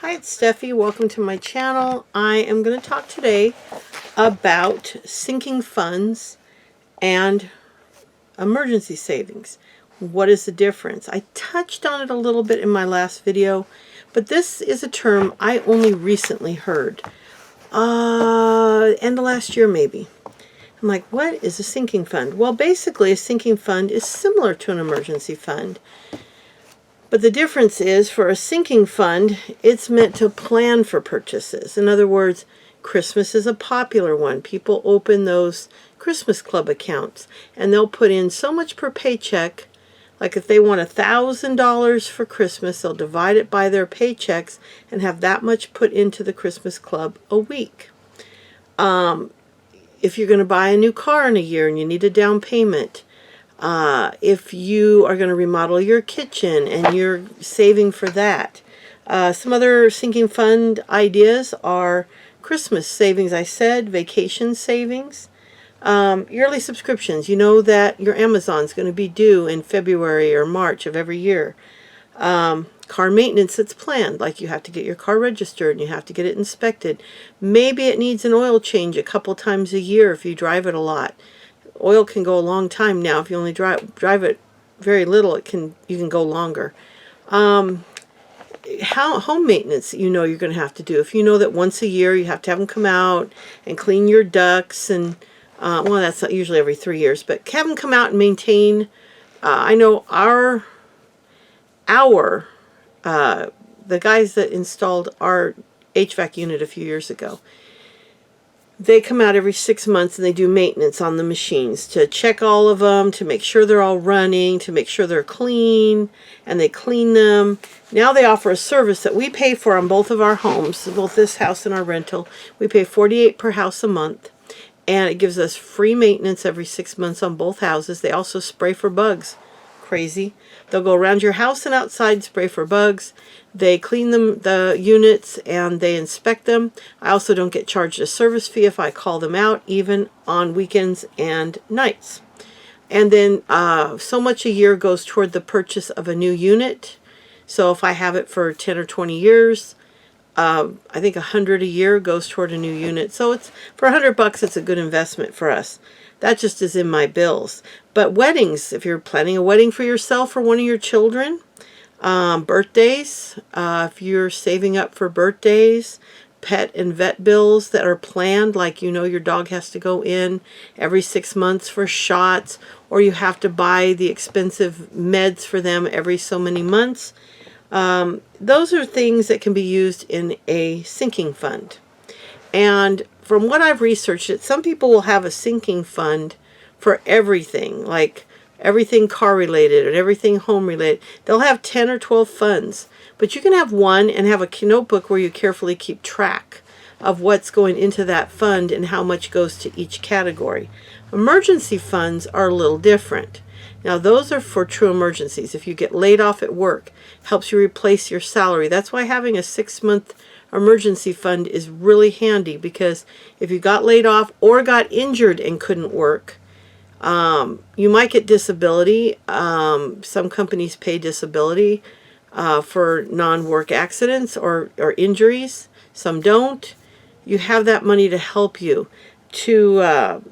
Hi, it's Steffi. Welcome to my channel. I am going to talk today about sinking funds and emergency savings. What is the difference? I touched on it a little bit in my last video, but this is a term I only recently heard. End of last year maybe. I'm like, what is a sinking fund? Well, basically a sinking fund is similar to an emergency fund. But the difference is, for a sinking fund, it's meant to plan for purchases. In other words, Christmas is a popular one. People open those Christmas club accounts, and they'll put in so much per paycheck. Like if they want $1,000 for Christmas, they'll divide it by their paychecks and have that much put into the Christmas club a week. If you're going to buy a new car in a year and you need a down payment, if you are going to remodel your kitchen and you're saving for that. Some other sinking fund ideas are Christmas savings, I said, vacation savings, yearly subscriptions. You know that your Amazon's going to be due in February or March of every year. Car maintenance that's planned, like you have to get your car registered and you have to get it inspected. Maybe it needs an oil change a couple times a year if you drive it a lot. Oil can go a long time now. If you only drive it very little, you can go longer. Home maintenance, you're going to have to do. If you know that once a year you have to have them come out and clean your ducts, and well, that's not usually every 3 years, but have them come out and maintain. I know the guys that installed our HVAC unit a few years ago, they come out every 6 months and they do maintenance on the machines to check all of them, to make sure they're all running, to make sure they're clean, and they clean them. Now they offer a service that we pay for on both of our homes, both this house and our rental. We pay $48 per house a month, and it gives us free maintenance every 6 months on both houses. They also spray for bugs. Crazy. They'll go around your house and outside, spray for bugs. They clean the units, and they inspect them. I also don't get charged a service fee if I call them out, even on weekends and nights. And then so much a year goes toward the purchase of a new unit. So if I have it for 10 or 20 years, I think $100 a year goes toward a new unit. So it's for $100, it's a good investment for us. That just is in my bills. But weddings, if you're planning a wedding for yourself or one of your children, birthdays, if you're saving up for birthdays, pet and vet bills that are planned, like your dog has to go in every 6 months for shots, or you have to buy the expensive meds for them every so many months. Those are things that can be used in a sinking fund. And from what I've researched, some people will have a sinking fund for everything, like everything car related and everything home related. They'll have 10 or 12 funds, but you can have one and have a notebook where you carefully keep track of what's going into that fund and how much goes to each category. Emergency funds are a little different. Now, those are for true emergencies. If you get laid off at work, helps you replace your salary. That's why having a 6-month emergency fund is really handy, because if you got laid off or got injured and couldn't work, you might get disability. Some companies pay disability for non-work accidents or injuries. Some don't. You have that money to help you to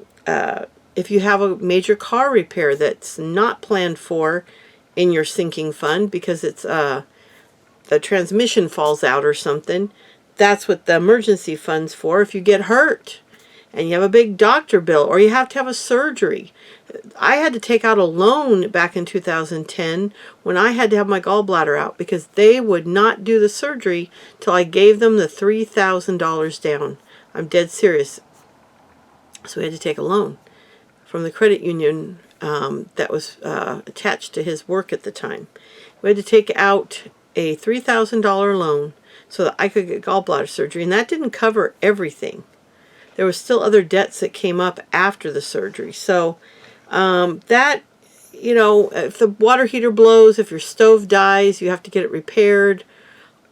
if you have a major car repair that's not planned for in your sinking fund because it's the transmission falls out or something. That's what the emergency fund's for. If you get hurt and you have a big doctor bill, or you have to have a surgery. I had to take out a loan back in 2010 when I had to have my gallbladder out, because they would not do the surgery till I gave them the $3,000 down. I'm dead serious. So we had to take a loan from the credit union that was attached to his work at the time. We had to take out a $3,000 loan so that I could get gallbladder surgery, and that didn't cover everything. There were still other debts that came up after the surgery. So that, if the water heater blows, if your stove dies, you have to get it repaired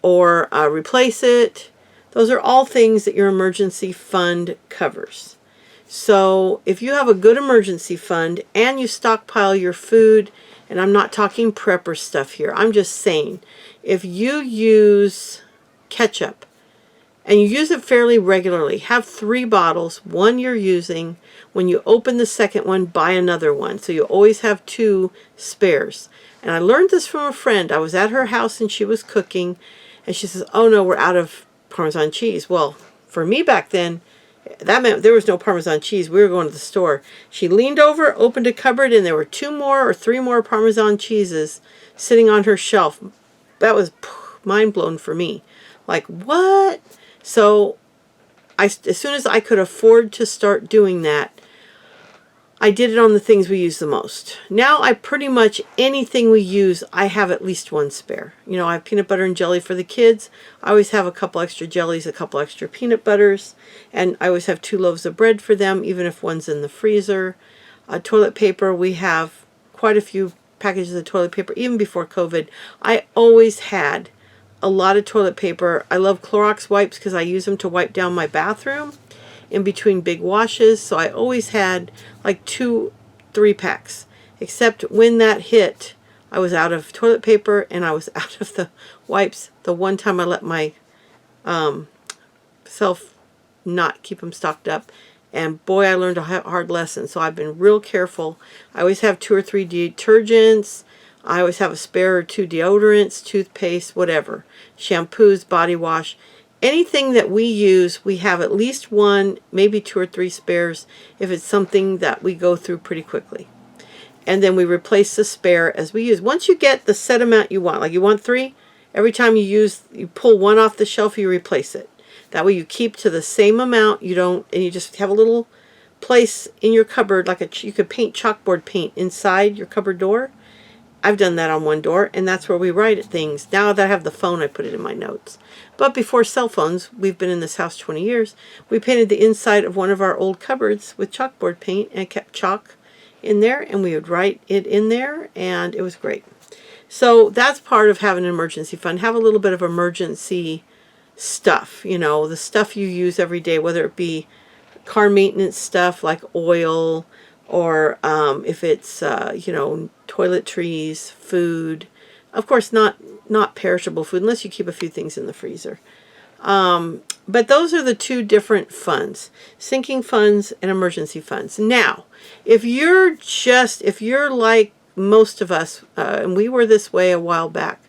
or replace it. Those are all things that your emergency fund covers. So if you have a good emergency fund and you stockpile your food, and I'm not talking prepper stuff here, I'm just saying, if you use ketchup, and you use it fairly regularly, have 3 bottles, one you're using. When you open the second one, buy another one. So you always have 2 spares. And I learned this from a friend. I was at her house and she was cooking, and she says, oh no, we're out of Parmesan cheese. Well, for me back then, that meant there was no Parmesan cheese. We were going to the store. She leaned over, opened a cupboard, and there were 2 more or 3 more Parmesan cheeses sitting on her shelf. That was mind blown for me. Like, what? So as soon as I could afford to start doing that, I did it on the things we use the most. Now I pretty much, anything we use, I have at least 1 spare. You know, I have peanut butter and jelly for the kids. I always have a couple extra jellies, a couple extra peanut butters, and I always have 2 loaves of bread for them, even if one's in the freezer. Toilet paper, we have quite a few packages of toilet paper, even before COVID. I always had a lot of toilet paper. I love Clorox wipes because I use them to wipe down my bathroom in between big washes. So I always had like 2, 3 packs. Except when that hit, I was out of toilet paper and I was out of the wipes. The one time I let my self not keep them stocked up. And boy, I learned a hard lesson. So I've been real careful. I always have 2 or 3 detergents. I always have a spare or 2 deodorants, toothpaste, whatever. Shampoos, body wash. Anything that we use, we have at least 1, maybe 2 or 3 spares if it's something that we go through pretty quickly. And then we replace the spare as we use. Once you get the set amount you want, like you want 3, every time you use, you pull 1 off the shelf, you replace it. That way you keep to the same amount. You don't, and you just have a little place in your cupboard, like you could paint chalkboard paint inside your cupboard door. I've done that on one door, and that's where we write things. Now that I have the phone, I put it in my notes. But before cell phones, we've been in this house 20 years, we painted the inside of one of our old cupboards with chalkboard paint and kept chalk in there, and we would write it in there, and it was great. So that's part of having an emergency fund. Have a little bit of emergency stuff, you know, the stuff you use every day, whether it be car maintenance stuff like oil, or if it's, you know, toiletries, food. Of course, not perishable food, unless you keep a few things in the freezer. But those are the 2 different funds, sinking funds and emergency funds. Now, if you're like most of us, and we were this way a while back,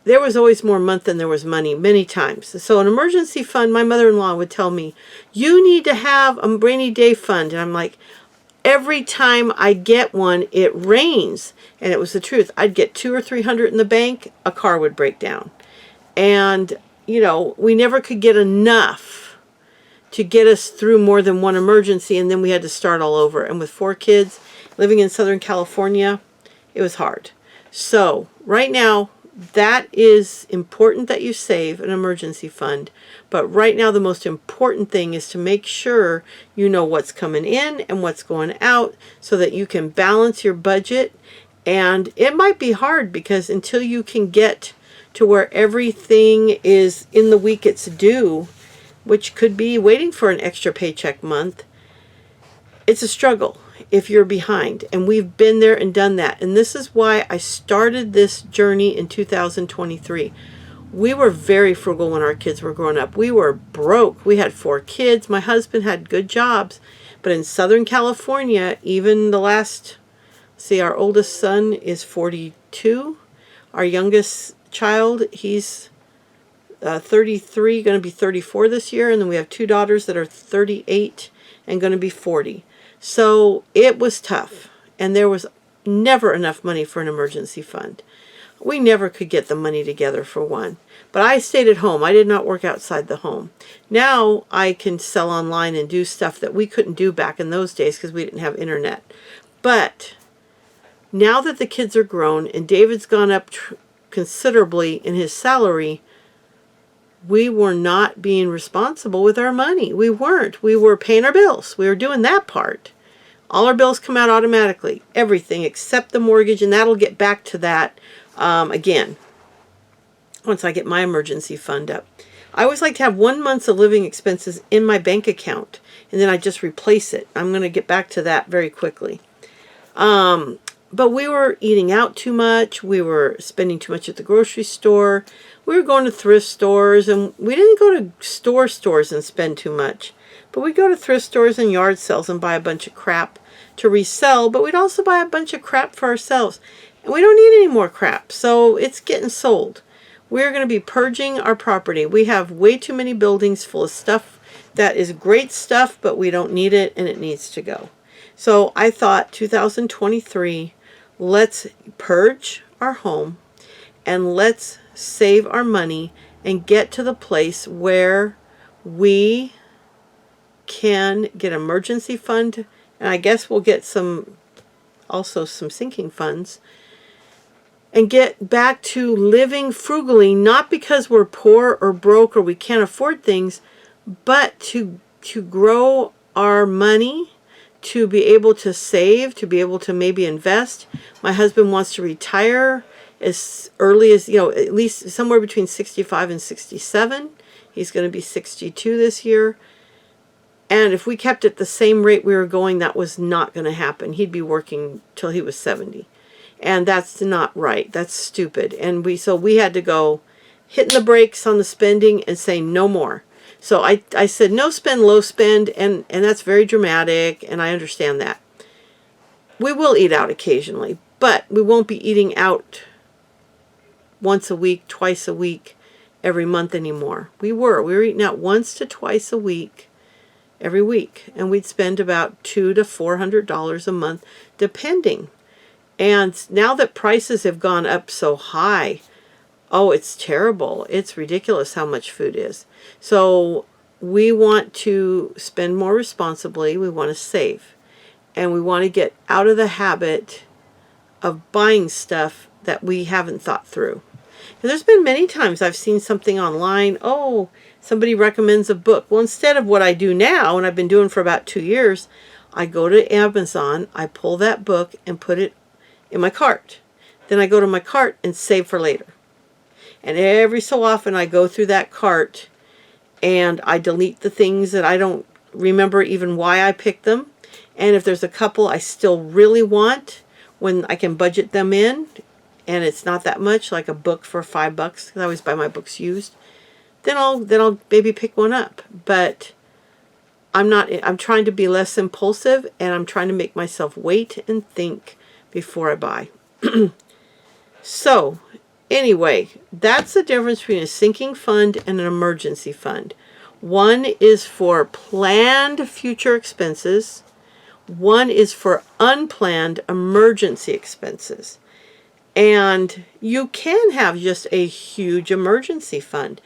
there was always more month than there was money, many times. So an emergency fund, my mother-in-law would tell me, you need to have a rainy day fund. And I'm like, every time I get one, it rains. And it was the truth. I'd get 200 or 300 in the bank, a car would break down. And, you know, we never could get enough to get us through more than one emergency. And then we had to start all over. And with 4 kids living in Southern California, it was hard. So right now, that is important that you save an emergency fund. But right now, the most important thing is to make sure you know what's coming in and what's going out so that you can balance your budget. And it might be hard because until you can get to where everything is in the week it's due, which could be waiting for an extra paycheck month, it's a struggle if you're behind. And we've been there and done that. And this is why I started this journey in 2023. We were very frugal when our kids were growing up. We were broke. We had 4 kids. My husband had good jobs. But in Southern California, even the last, our oldest son is 42. Our youngest child, he's 33, going to be 34 this year. And then we have 2 daughters that are 38 and going to be 40. So it was tough, and there was never enough money for an emergency fund. We never could get the money together for one. But I stayed at home. I did not work outside the home. Now I can sell online and do stuff that we couldn't do back in those days because we didn't have internet. But now that the kids are grown and David's gone up considerably in his salary, we were not being responsible with our money. We weren't. We were paying our bills. We were doing that part. All our bills come out automatically. Everything except the mortgage, and that'll get back to that again once I get my emergency fund up. I always like to have 1 month of living expenses in my bank account, and then I just replace it. I'm going to get back to that very quickly. but we were eating out too much. We were spending too much at the grocery store. We were going to thrift stores, and we didn't go to stores and spend too much. But we'd go to thrift stores and yard sales and buy a bunch of crap to resell, but we'd also buy a bunch of crap for ourselves. And we don't need any more crap, so it's getting sold. We're going to be purging our property. We have way too many buildings full of stuff that is great stuff, but we don't need it, and it needs to go. So I thought 2023, let's purge our home and let's save our money and get to the place where we can get emergency fund, and I guess we'll get also some sinking funds, and get back to living frugally, not because we're poor or broke or we can't afford things, but to grow our money, to be able to save, to be able to maybe invest. My husband wants to retire as early as, at least somewhere between 65 and 67. He's going to be 62 this year. And if we kept at the same rate we were going, that was not going to happen. He'd be working till he was 70. And that's not right. That's stupid. And so we had to go hitting the brakes on the spending and say no more. So I said no spend, low spend, and that's very dramatic, and I understand that. We will eat out occasionally, but we won't be eating out once a week, twice a week, every month anymore. We were eating out once to twice a week, every week, and we'd spend about $200 to $400 a month, depending. And now that prices have gone up so high, oh, it's terrible. It's ridiculous how much food is. So we want to spend more responsibly. We want to save. And we want to get out of the habit of buying stuff that we haven't thought through. And there's been many times I've seen something online. Oh, somebody recommends a book. Well, instead of what I do now, and I've been doing for about 2 years, I go to Amazon, I pull that book and put it in my cart. Then I go to my cart and save for later. And every so often I go through that cart and I delete the things that I don't remember even why I picked them. And if there's a couple I still really want, when I can budget them in, and it's not that much, like a book for $5, because I always buy my books used, then I'll maybe pick one up. But I'm trying to be less impulsive, and I'm trying to make myself wait and think before I buy. So anyway, that's the difference between a sinking fund and an emergency fund. One is for planned future expenses. One is for unplanned emergency expenses. And you can have just a huge emergency fund.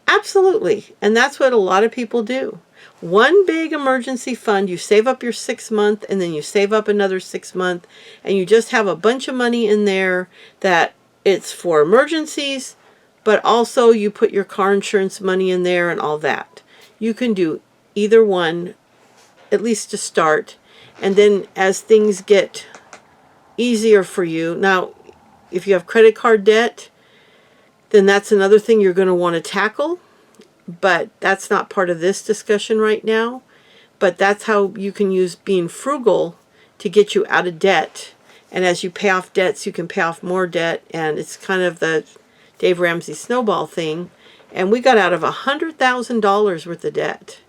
Absolutely. And that's what a lot of people do. One big emergency fund, you save up your 6 month, and then you save up another 6 month, and you just have a bunch of money in there that it's for emergencies, but also you put your car insurance money in there and all that. You can do either one, at least to start, and then as things get easier for you. Now, if you have credit card debt, then that's another thing you're going to want to tackle. But that's not part of this discussion right now. But that's how you can use being frugal to get you out of debt. And as you pay off debts, you can pay off more debt. And it's kind of the Dave Ramsey snowball thing. And we got out of $100,000 worth of debt.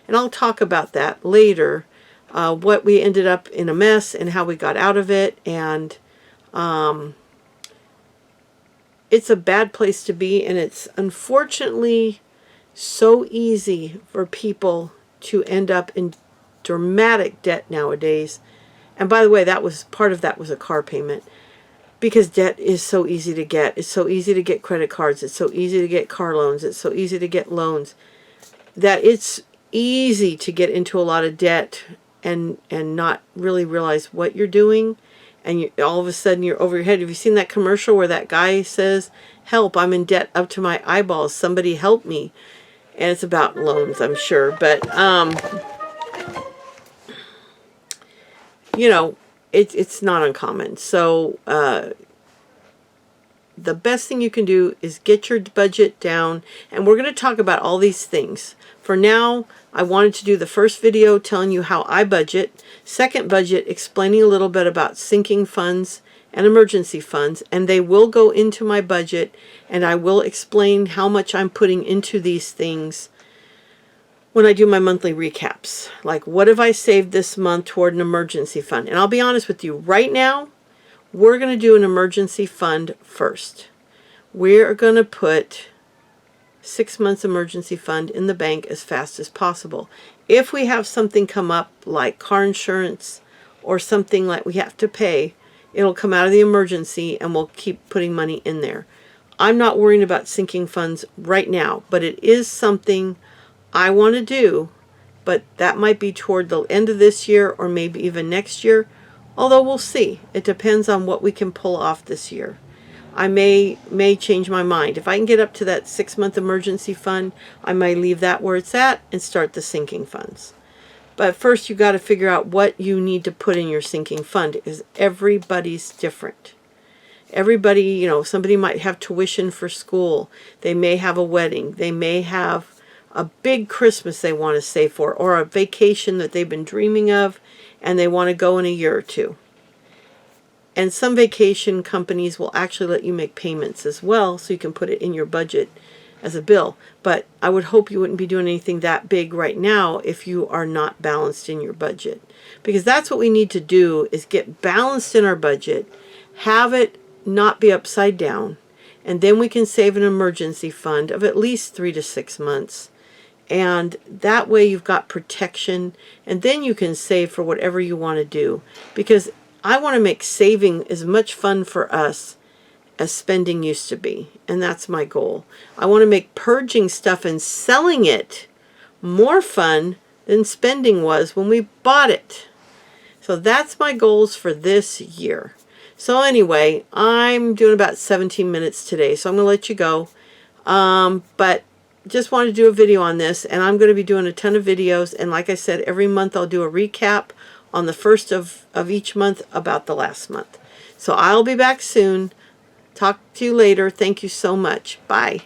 And I'll talk about that later, what we ended up in a mess and how we got out of it. And it's a bad place to be. And it's unfortunately so easy for people to end up in dramatic debt nowadays. And by the way, part of that was a car payment, because debt is so easy to get. It's so easy to get credit cards. It's so easy to get car loans. It's so easy to get loans that it's easy to get into a lot of debt and not really realize what you're doing. And all of a sudden you're over your head. Have you seen that commercial where that guy says, "Help, I'm in debt up to my eyeballs. Somebody help me." And it's about loans, I'm sure. But, it's not uncommon. So the best thing you can do is get your budget down, and we're going to talk about all these things. For now, I wanted to do the first video telling you how I budget, second budget explaining a little bit about sinking funds and emergency funds, and they will go into my budget, and I will explain how much I'm putting into these things when I do my monthly recaps. Like, what have I saved this month toward an emergency fund? And I'll be honest with you, right now, we're going to do an emergency fund first. We're going to put 6 months emergency fund in the bank as fast as possible. If we have something come up like car insurance or something like we have to pay, it'll come out of the emergency and we'll keep putting money in there. I'm not worrying about sinking funds right now, but it is something I want to do, but that might be toward the end of this year or maybe even next year. Although we'll see. It depends on what we can pull off this year. I may change my mind. If I can get up to that 6-month emergency fund, I might leave that where it's at and start the sinking funds. But first you got to figure out what you need to put in your sinking fund, because everybody's different. Everybody, you know, somebody might have tuition for school. They may have a wedding. They may have a big Christmas they want to save for, or a vacation that they've been dreaming of and they want to go in a year or two. And some vacation companies will actually let you make payments as well, so you can put it in your budget as a bill. But I would hope you wouldn't be doing anything that big right now if you are not balanced in your budget. Because that's what we need to do, is get balanced in our budget, have it not be upside down, and then we can save an emergency fund of at least 3 to 6 months. And that way you've got protection, and then you can save for whatever you want to do. Because I want to make saving as much fun for us as spending used to be. And that's my goal. I want to make purging stuff and selling it more fun than spending was when we bought it. So that's my goals for this year. So anyway, I'm doing about 17 minutes today, so I'm going to let you go. But just wanted to do a video on this, and I'm going to be doing a ton of videos, and like I said, every month I'll do a recap on the first of each month about the last month. So I'll be back soon. Talk to you later. Thank you so much. Bye.